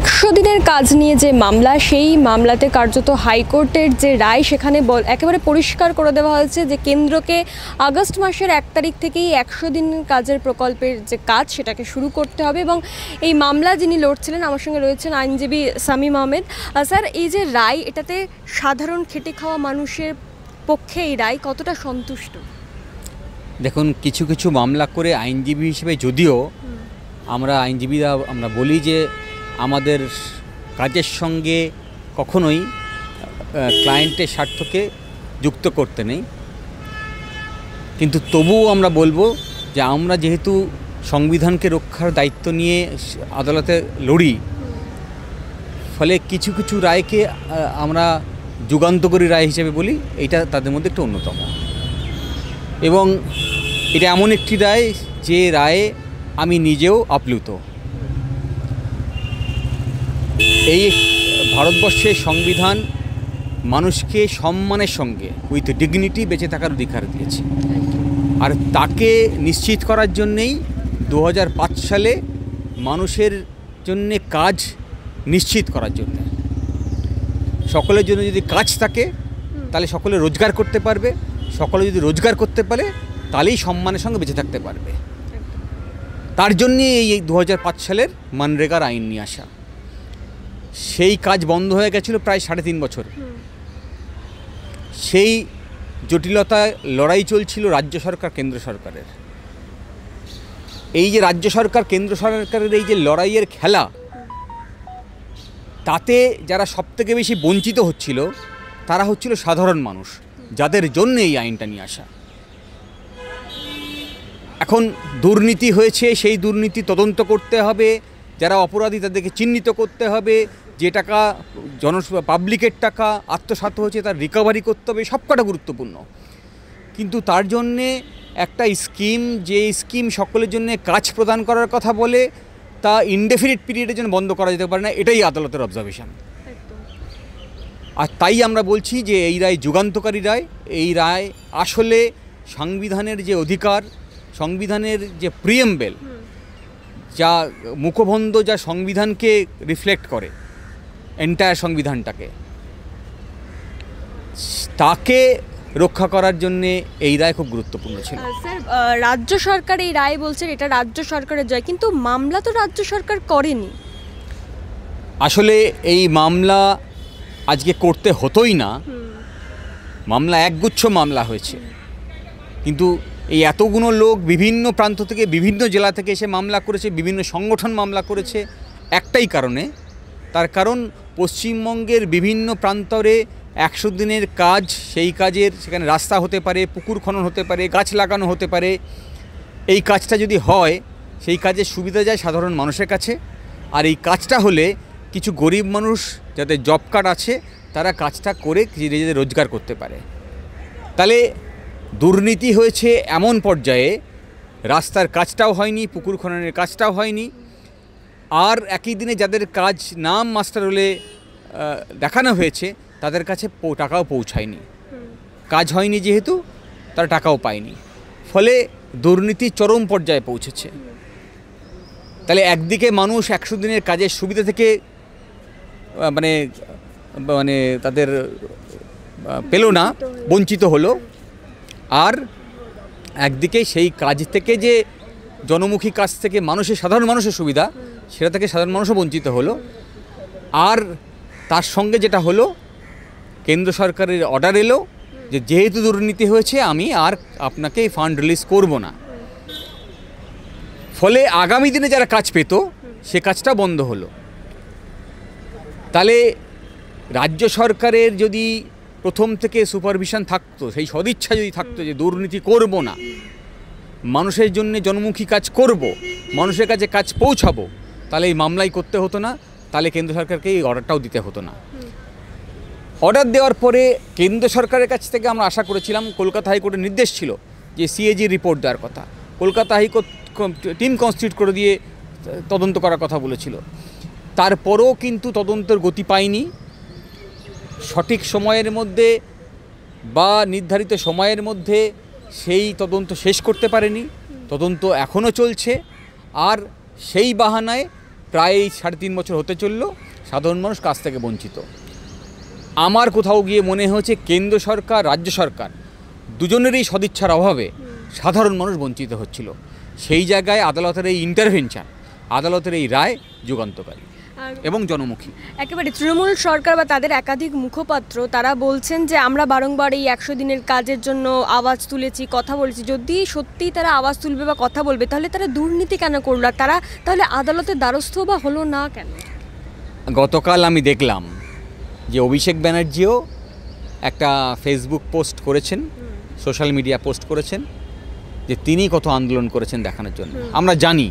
100 দিনের কাজ নিয়ে যে মামলা, সেই মামলাতে কার্যত হাইকোর্টের যে রায় সেখানে একেবারে পরিষ্কার করে দেওয়া হয়েছে যে কেন্দ্রকে আগস্ট মাসের 1 তারিখ থেকেই 100 দিনের কাজের প্রকল্পের যে কাজ সেটাকে শুরু করতে হবে। এবং এই মামলা যিনি লড়ছিলেন, আমার সঙ্গে রয়েছেন আইনজীবী সামিম আহমেদ। স্যার, এই যে রায়, এটাতে সাধারণ খেটে খাওয়া মানুষের পক্ষে এই রায় কতটা সন্তুষ্ট? দেখুন, কিছু কিছু মামলা করে আইনজীবী হিসেবে যদিও আমরা আইনজীবীরা বলি যে আমাদের কাজের সঙ্গে কখনোই ক্লায়েন্টের স্বার্থকে যুক্ত করতে নেই, কিন্তু তবুও আমরা বলবো যে আমরা যেহেতু সংবিধানকে রক্ষার দায়িত্ব নিয়ে আদালতে লড়ি, ফলে কিছু কিছু রায়কে আমরা যুগান্তকারী রায় হিসেবে বলি। এটা তাদের মধ্যে একটা অন্যতম, এবং এটা এমন একটি রায় যে রায়ে আমি নিজেও আপ্লুত। এই ভারতবর্ষের সংবিধান মানুষকে সম্মানের সঙ্গে উইথ ডিগনিটি বেঁচে থাকার অধিকার দিয়েছে, আর তাকে নিশ্চিত করার জন্যেই 2005 সালে মানুষের জন্যে কাজ নিশ্চিত করার জন্য, সকলের জন্য যদি কাজ থাকে তাহলে সকলে রোজগার করতে পারবে, সকলে যদি রোজগার করতে পারে তাহলেই সম্মানের সঙ্গে বেঁচে থাকতে পারবে। তার জন্যে এই 2005 সালের মানরেগার আইন নিয়ে আসা। সেই কাজ বন্ধ হয়ে গেছিল প্রায় 3.5 বছর। সেই জটিলতায় লড়াই চলছিল রাজ্য সরকার কেন্দ্র সরকারের। এই যে রাজ্য সরকার কেন্দ্র সরকারের এই যে লড়াইয়ের খেলা, তাতে যারা সবথেকে বেশি বঞ্চিত হচ্ছিল তারা হচ্ছিল সাধারণ মানুষ, যাদের জন্য এই আইনটা নিয়ে আসা। এখন দুর্নীতি হয়েছে, সেই দুর্নীতি তদন্ত করতে হবে, যারা অপরাধী তাদেরকে চিহ্নিত করতে হবে, যে টাকা পাবলিকের টাকা আত্মসাৎ হয়েছে তার রিকভারি করতে হবে, সবকটা গুরুত্বপূর্ণ। কিন্তু তার জন্যে একটা স্কিম, যে স্কিম সকলের জন্য কাজ প্রদান করার কথা বলে, তা ইনডেফিনিট পিরিয়ডের জন্য বন্ধ করা যেতে পারে না, এটাই আদালতের অবজারভেশন। আর তাই আমরা বলছি যে এই রায় যুগান্তকারী রায়। এই রায় আসলে সংবিধানের যে অধিকার, সংবিধানের যে প্রিএম্বেল, যা মুখবন্ধ, যা সংবিধানকে রিফ্লেক্ট করে, এন্টায়ার সংবিধানটাকে, তাকে রক্ষা করার জন্যে এই রায় খুব গুরুত্বপূর্ণ ছিল। স্যার, রাজ্য সরকার এই রায় বলছেন এটা রাজ্য সরকারের জয়, কিন্তু মামলা তো রাজ্য সরকার করেনি। আসলে এই মামলা আজকে করতে হতোই না, মামলা একগুচ্ছ মামলা হয়েছে, কিন্তু এই এতগুলো লোক বিভিন্ন প্রান্ত থেকে, বিভিন্ন জেলা থেকে এসে মামলা করেছে, বিভিন্ন সংগঠন মামলা করেছে একটাই কারণে। তার কারণ পশ্চিমবঙ্গের বিভিন্ন প্রান্তরে 100 দিনের কাজ, সেই কাজের সেখানে রাস্তা হতে পারে, পুকুর খনন হতে পারে, গাছ লাগানো হতে পারে। এই কাজটা যদি হয়, সেই কাজের সুবিধা যায় সাধারণ মানুষের কাছে। আর এই কাজটা হলে কিছু গরিব মানুষ যাদের জব কার্ড আছে তারা কাজটা করে নিজেদের রোজগার করতে পারে। তাহলে দুর্নীতি হয়েছে এমন পর্যায়ে, রাস্তার কাজটাও হয়নি, পুকুর খননের কাজটাও হয়নি, আর একই দিনে যাদের কাজ নাম মাস্টার হলে দেখানো হয়েছে তাদের কাছে টাকাও পৌঁছায়নি। কাজ হয়নি যেহেতু তারা টাকাও পায়নি, ফলে দুর্নীতি চরম পর্যায়ে পৌঁছেছে। তাহলে একদিকে মানুষ 100 দিনের কাজের সুবিধা থেকে মানে মানে তাদের পেল না, বঞ্চিত হলো, আর একদিকে সেই কাজ থেকে যে জনমুখী কাজ থেকে সাধারণ মানুষের সুবিধা, সেটা থেকে সাধারণ মানুষও বঞ্চিত হলো। আর তার সঙ্গে যেটা হলো, কেন্দ্র সরকারের অর্ডার এলো যে যেহেতু দুর্নীতি হয়েছে আমি আর আপনাকে ফান্ড রিলিজ করব না। ফলে আগামী দিনে যারা কাজ পেত সে কাজটা বন্ধ হলো। তাহলে রাজ্য সরকারের যদি প্রথম থেকে সুপারভিশন থাকতো, সেই সদিচ্ছা যদি থাকতো যে দুর্নীতি করব না, মানুষের জন্য জনমুখী কাজ করব, মানুষের কাছে কাজ পৌঁছাবো, তাহলে এই মামলাই করতে হতো না, তাহলে কেন্দ্র সরকারকে এই অর্ডারটাও দিতে হতো না। অর্ডার দেওয়ার পরে কেন্দ্র সরকারের কাছ থেকে আমরা আশা করেছিলাম, কলকাতা হাইকোর্টের নির্দেশ ছিল যে সিএজি রিপোর্ট দেওয়ার কথা, কলকাতা হাইকোর্ট টিম কনস্টিটিউট করে দিয়ে তদন্ত করার কথা বলেছিল। তারপরও কিন্তু তদন্তের গতি পায়নি। সঠিক সময়ের মধ্যে বা নির্ধারিত সময়ের মধ্যে সেই তদন্ত শেষ করতে পারেনি। তদন্ত এখনও চলছে, আর সেই বাহানায় প্রায় 3.5 বছর হতে চললো, সাধারণ মানুষ কাজ থেকে বঞ্চিত। আমার কোথাও গিয়ে মনে হয়েছে কেন্দ্র সরকার রাজ্য সরকার দুজনেরই সদিচ্ছার অভাবে সাধারণ মানুষ বঞ্চিত হচ্ছিল। সেই জায়গায় আদালতের এই ইন্টারভেনশন, আদালতের এই রায় যুগান্তকারী এবং জনমুখী। একেবারে তৃণমূল সরকার বা তাদের একাধিক মুখপাত্র তারা বলছেন যে আমরা বারংবার এই 100 দিনের কাজের জন্য আওয়াজ তুলেছি, কথা বলেছি। যদি সত্যিই তারা আওয়াজ তুলবে বা কথা বলবে, তাহলে তারা দুর্নীতি কেন করলো? আর তারা তাহলে আদালতের দ্বারস্থ বা হলো না কেন? গতকাল আমি দেখলাম যে অভিষেক ব্যানার্জিও একটা ফেসবুক পোস্ট করেছেন, সোশ্যাল মিডিয়া পোস্ট করেছেন যে তিনি কত আন্দোলন করেছেন দেখানোর জন্য। আমরা জানি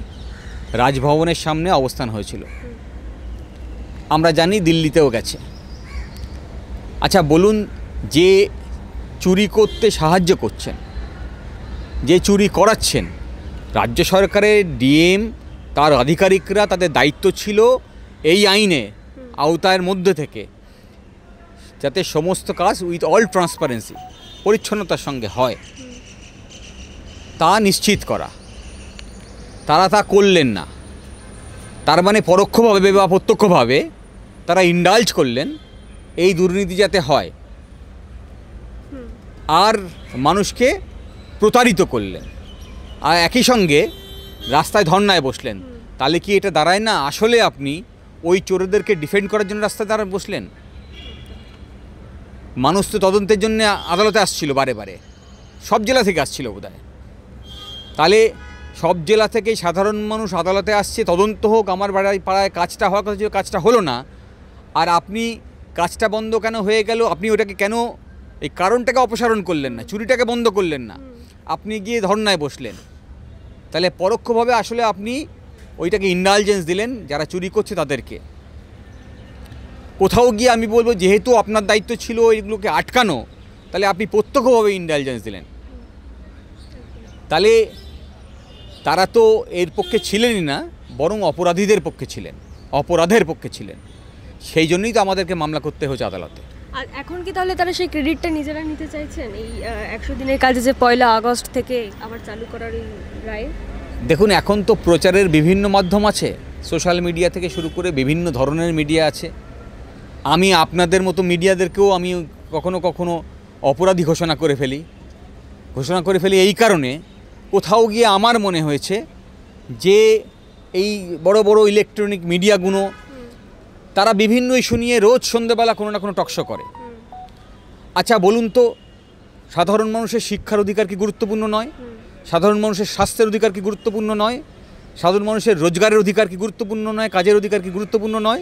রাজভবনের সামনে অবস্থান হয়েছিল, আমরা জানি দিল্লিতেও গেছে। আচ্ছা বলুন, যে চুরি করতে সাহায্য করছেন, যে চুরি করাচ্ছেন, রাজ্য সরকারের ডিএম তার আধিকারিকরা তাদের দায়িত্ব ছিল এই আইনে আওতার মধ্যে থেকে যাতে সমস্ত কাজ উইথ অল ট্রান্সপারেন্সি, পরিচ্ছন্নতার সঙ্গে হয়, তা নিশ্চিত করা। তারা তা করলেন না। তার মানে পরোক্ষভাবে বা প্রত্যক্ষভাবে তারা ইন্ডালজ করলেন এই দুর্নীতি যাতে হয়, আর মানুষকে প্রতারিত করলেন, আর একই সঙ্গে রাস্তায় ধর্নায় বসলেন। তাহলে কি এটা দাঁড়ায় না আসলে আপনি ওই চোরদেরকে ডিফেন্ড করার জন্য রাস্তায় দাঁড়ায় বসলেন? মানুষ তো তদন্তের জন্য আদালতে আসছিল, বারে বারে সব জেলা থেকে আসছিল বোধহয়। তাহলে সব জেলা থেকেই সাধারণ মানুষ আদালতে আসছে, তদন্ত হোক, আমার বাড়ায় পাড়ায় কাজটা হওয়ার কথা ছিল, কাজটা হলো না, আর আপনি কাজটা বন্ধ কেন হয়ে গেল? আপনি ওটাকে কেন এই কারণটাকে অপসারণ করলেন না, চুরিটাকে বন্ধ করলেন না, আপনি গিয়ে ধর্নায় বসলেন। তাহলে পরোক্ষভাবে আসলে আপনি ওইটাকে ইন্ডালজেন্স দিলেন যারা চুরি করছে তাদেরকে। কোথাও গিয়ে আমি বলবো যেহেতু আপনার দায়িত্ব ছিল এইগুলোকে আটকানো, তাহলে আপনি প্রত্যক্ষভাবে ইন্ডালজেন্স দিলেন। তাহলে তারা তো এর পক্ষে ছিলেনই না, বরং অপরাধীদের পক্ষে ছিলেন, অপরাধের পক্ষে ছিলেন। সেই জন্যই তো আমাদেরকে মামলা করতে হয়েছে আদালতে। আর এখন কি তাহলে তারা সেই ক্রেডিটটা নিজেরা নিতে চাইছেন এই 100 দিনের কাজে যে 1 আগস্ট থেকে আবার চালু করার এই রায়? দেখুন, এখন তো প্রচারের বিভিন্ন মাধ্যম আছে, সোশ্যাল মিডিয়া থেকে শুরু করে বিভিন্ন ধরনের মিডিয়া আছে। আমি আপনাদের মতো মিডিয়াদেরকেও আমি কখনো কখনো অপরাধী ঘোষণা করে ফেলি এই কারণে, কোথাও গিয়ে আমার মনে হয়েছে যে এই বড় বড় ইলেকট্রনিক মিডিয়াগুলো তারা বিভিন্ন ইস্যু নিয়ে রোজ সন্ধ্যেবেলা কোনো না কোনো টকশো করে। আচ্ছা বলুন তো, সাধারণ মানুষের শিক্ষার অধিকার কি গুরুত্বপূর্ণ নয়? সাধারণ মানুষের স্বাস্থ্যের অধিকার কি গুরুত্বপূর্ণ নয়? সাধারণ মানুষের রোজগারের অধিকার কি গুরুত্বপূর্ণ নয়? কাজের অধিকার কি গুরুত্বপূর্ণ নয়?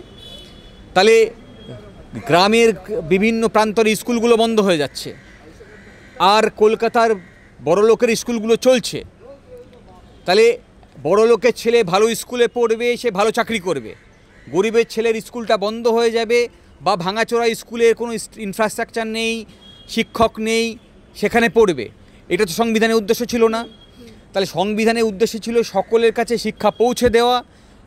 তাহলে গ্রামের বিভিন্ন প্রান্তরে স্কুলগুলো বন্ধ হয়ে যাচ্ছে, আর কলকাতার বড় লোকের স্কুলগুলো চলছে। তাহলে বড় লোকের ছেলে ভালো স্কুলে পড়বে, সে ভালো চাকরি করবে। গরিবের ছেলের স্কুলটা বন্ধ হয়ে যাবে, বা ভাঙাচোরা স্কুলের কোনো ইনফ্রাস্ট্রাকচার নেই, শিক্ষক নেই, সেখানে পড়বে। এটা তো সংবিধানের উদ্দেশ্য ছিল না। তাহলে সংবিধানের উদ্দেশ্য ছিল সকলের কাছে শিক্ষা পৌঁছে দেওয়া,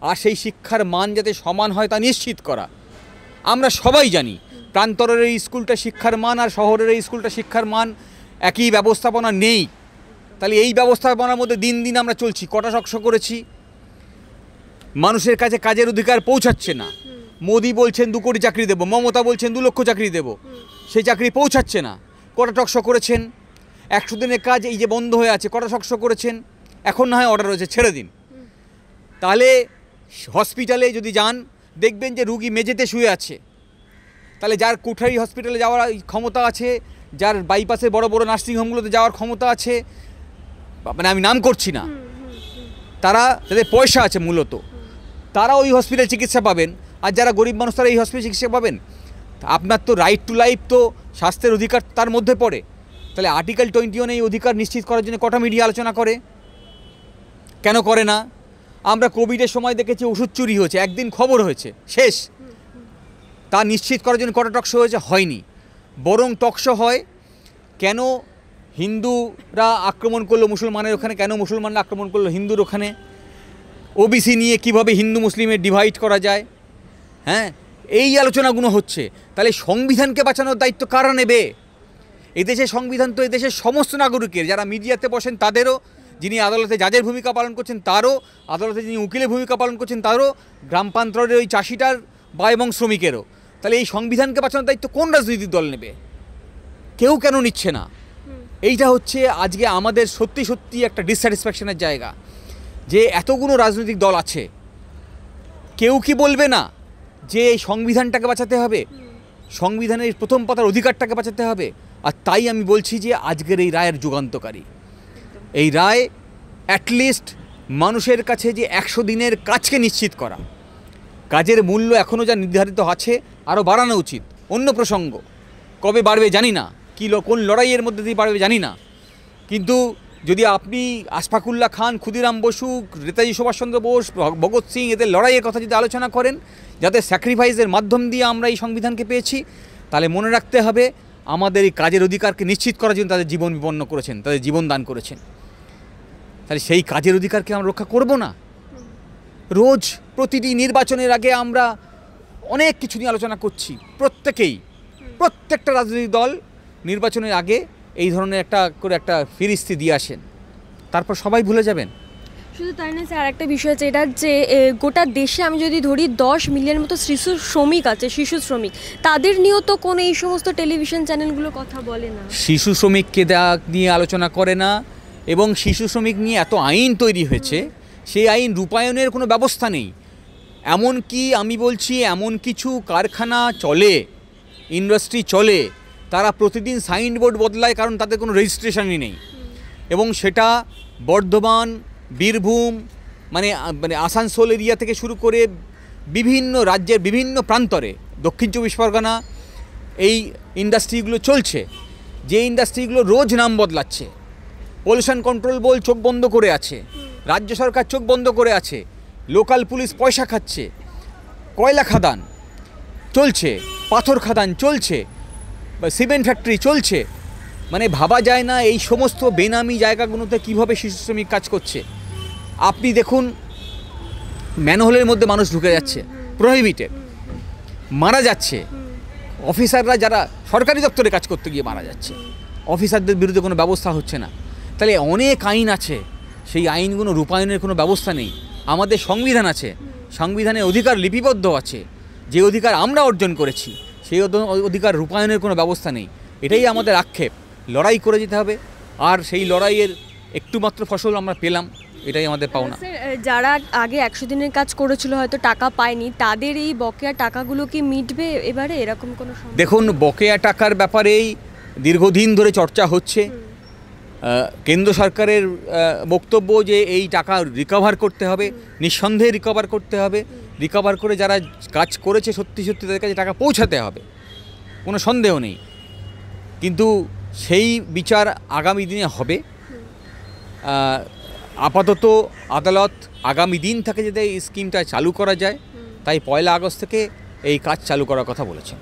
আর সেই শিক্ষার মান যাতে সমান হয় তা নিশ্চিত করা। আমরা সবাই জানি প্রান্তরের এই স্কুলটা শিক্ষার মান আর শহরের এই স্কুলটা শিক্ষার মান একই ব্যবস্থাপনা নেই। তাহলে এই ব্যবস্থাপনার মধ্যে দিন দিন আমরা চলছি, কটাক্ষ করেছি, মানুষের কাছে কাজের অধিকার পৌঁছাচ্ছে না। মোদি বলছেন 2 কোটি চাকরি দেবো, মমতা বলছেন 2 লক্ষ চাকরি দেবো, সেই চাকরি পৌঁছাচ্ছে না। কটাক্ষ করেছেন। 100 দিনের কাজ এই যে বন্ধ হয়ে আছে, কটাক্ষ করেছেন। এখন না হয় অর্ডার হয়েছে, ছেড়ে দিন। তাহলে হসপিটালে যদি যান দেখবেন যে রুগী মেঝেতে শুয়ে আছে। তাহলে যার কোঠারি হসপিটালে যাওয়ার ক্ষমতা আছে, যার বাইপাসে বড় বড় নার্সিংহোমগুলোতে যাওয়ার ক্ষমতা আছে, মানে আমি নাম করছি না, তারা যাদের পয়সা আছে মূলত তারা ওই হসপিটাল চিকিৎসা পাবেন, আর যারা গরিব মানুষ তারা এই হসপিটাল চিকিৎসা পাবেন। আপনার তো রাইট টু লাইফ তো স্বাস্থ্যের অধিকার তার মধ্যে পড়ে। তাহলে আর্টিকেল 21 এই অধিকার নিশ্চিত করার জন্য কটা মিডিয়া আলোচনা করে? কেন করে না? আমরা কোভিডের সময় দেখেছি ওষুধ চুরি হয়েছে, একদিন খবর হয়েছে, শেষ। তা নিশ্চিত করার জন্য কটা টকশো হয়েছে? হয়নি। বরং টকশো হয় কেন হিন্দুরা আক্রমণ করলো মুসলমানের ওখানে, কেন মুসলমানরা আক্রমণ করলো হিন্দুর ওখানে, ওবিসি নিয়ে কিভাবে হিন্দু মুসলিমের ডিভাইড করা যায়, হ্যাঁ, এই আলোচনাগুলো হচ্ছে। তাহলে সংবিধানকে বাঁচানোর দায়িত্ব কারা নেবে? এদেশের সংবিধান তো এদেশের সমস্ত নাগরিকের, যারা মিডিয়াতে বসেন তাদেরও, যিনি আদালতে জাজের ভূমিকা পালন করছেন তারও, আদালতে যিনি উকিলের ভূমিকা পালন করছেন তারও, গ্রাম প্রান্তরের ওই চাষিটার বা এবং শ্রমিকেরও। তাহলে এই সংবিধানকে বাঁচানোর দায়িত্ব কোন রাজনৈতিক দল নেবে? কেউ কেন নিচ্ছে না? এইটা হচ্ছে আজকে আমাদের সত্যি সত্যি একটা ডিসস্যাটিসফ্যাকশনের জায়গা, যে এতগুলো রাজনৈতিক দল আছে, কেউ কি বলবে না যে এই সংবিধানটাকে বাঁচাতে হবে, সংবিধানের প্রথম পাতার অধিকারটাকে বাঁচাতে হবে? আর তাই আমি বলছি যে আজকের এই রায়ের যুগান্তকারী। এই রায় অ্যাটলিস্ট মানুষের কাছে যে 100 দিনের কাজকে নিশ্চিত করা, কাজের মূল্য এখনও যা নির্ধারিত আছে আরও বাড়ানো উচিত। অন্য প্রসঙ্গ, কবে বাড়বে জানি না, কোন লড়াইয়ের মধ্যে দিয়ে বাড়বে জানি না, কিন্তু যদি আপনি আশফাকুল্লাহ খান, ক্ষুদিরাম বসু, নেতাজি সুভাষচন্দ্র বোস, ভগৎ সিং এদের লড়াইয়ের কথা যদি আলোচনা করেন, যাদের স্যাক্রিফাইসের মাধ্যম দিয়ে আমরা এই সংবিধানকে পেয়েছি, তাহলে মনে রাখতে হবে আমাদের এই কাজের অধিকারকে নিশ্চিত করার জন্য তাদের জীবন বিপন্ন করেছেন, তাদের জীবন দান করেছেন। তাহলে সেই কাজের অধিকারকে আমরা রক্ষা করব না? রোজ প্রতিটি নির্বাচনের আগে আমরা অনেক কিছু নিয়ে আলোচনা করছি, প্রত্যেকটা রাজনৈতিক দল নির্বাচনের আগে এই ধরনের একটা ফিরিস্তি দিয়ে আসেন, তারপর সবাই ভুলে যাবেন। শুধু তাই না স্যার, একটা বিষয় আছে এটা যে গোটা দেশে আমি যদি ধরি 10 মিলিয়ন মতো শিশু শ্রমিক আছে, শিশু শ্রমিক, তাদের নিয়েও তো কোনো এই সমস্ত টেলিভিশন চ্যানেলগুলো কথা বলে না। শিশু শ্রমিককে নিয়ে আলোচনা করে না, এবং শিশু শ্রমিক নিয়ে এত আইন তৈরি হয়েছে, সেই আইন রূপায়ণের কোনো ব্যবস্থা নেই। এমনকি আমি বলছি, এমন কিছু কারখানা চলে, ইন্ডাস্ট্রি চলে, তারা প্রতিদিন সাইনবোর্ড বদলায়, কারণ তাদের কোনো রেজিস্ট্রেশনই নেই। এবং সেটা বর্ধমান, বীরভূম, মানে আসানসোল এরিয়া থেকে শুরু করে বিভিন্ন রাজ্যের বিভিন্ন প্রান্তরে, দক্ষিণ 24 পরগনা, এই ইন্ডাস্ট্রিগুলো চলছে। যে ইন্ডাস্ট্রিগুলো রোজ নাম বদলাচ্ছে, পলিউশন কন্ট্রোল বোর্ড চোখ বন্ধ করে আছে, রাজ্য সরকার চোখ বন্ধ করে আছে, লোকাল পুলিশ পয়সা খাচ্ছে, কয়লা খাদান চলছে, পাথর খাদান চলছে, সিমেন্ট ফ্যাক্টরি চলছে। মানে ভাবা যায় না এই সমস্ত বেনামি জায়গাগুলোতে কীভাবে শিশু শ্রমিক কাজ করছে। আপনি দেখুন, ম্যানহোলের মধ্যে মানুষ ঢুকে যাচ্ছে, প্রহিবিটেড, মারা যাচ্ছে, অফিসাররা যারা সরকারি দপ্তরে কাজ করতে গিয়ে মারা যাচ্ছে, অফিসারদের বিরুদ্ধে কোনো ব্যবস্থা হচ্ছে না। তাহলে অনেক আইন আছে, সেই আইনগুলো রূপায়ণের কোনো ব্যবস্থা নেই। আমাদের সংবিধান আছে, সংবিধানের অধিকার লিপিবদ্ধ আছে, যে অধিকার আমরা অর্জন করেছি, সেই অধিকার রূপায়ণের কোনো ব্যবস্থা নেই। এটাই আমাদের আক্ষেপ। লড়াই করে যেতে হবে, আর সেই লড়াইয়ের একটুমাত্র ফসল আমরা পেলাম, এটাই আমাদের পাওনা। যারা আগে 100 দিনের কাজ করেছিল, হয়তো টাকা পায়নি, তাদের এই বকেয়া টাকাগুলো কি মিটবে এবারে, এরকম কোনো? দেখুন, বকেয়া টাকার ব্যাপারেই দীর্ঘদিন ধরে চর্চা হচ্ছে। কেন্দ্র সরকারের বক্তব্য যে এই টাকা রিকভার করতে হবে, নিঃসন্দেহে রিকভার করতে হবে, রিকভার করে যারা কাজ করেছে সত্যি সত্যি তাদের কাছে টাকা পৌঁছাতে হবে, কোনো সন্দেহ নেই। কিন্তু সেই বিচার আগামী দিনে হবে। আপাতত আদালত আগামী দিন থেকে যাতে এই স্কিমটা চালু করা যায়, তাই 1 আগস্ট থেকে এই কাজ চালু করার কথা বলেছেন।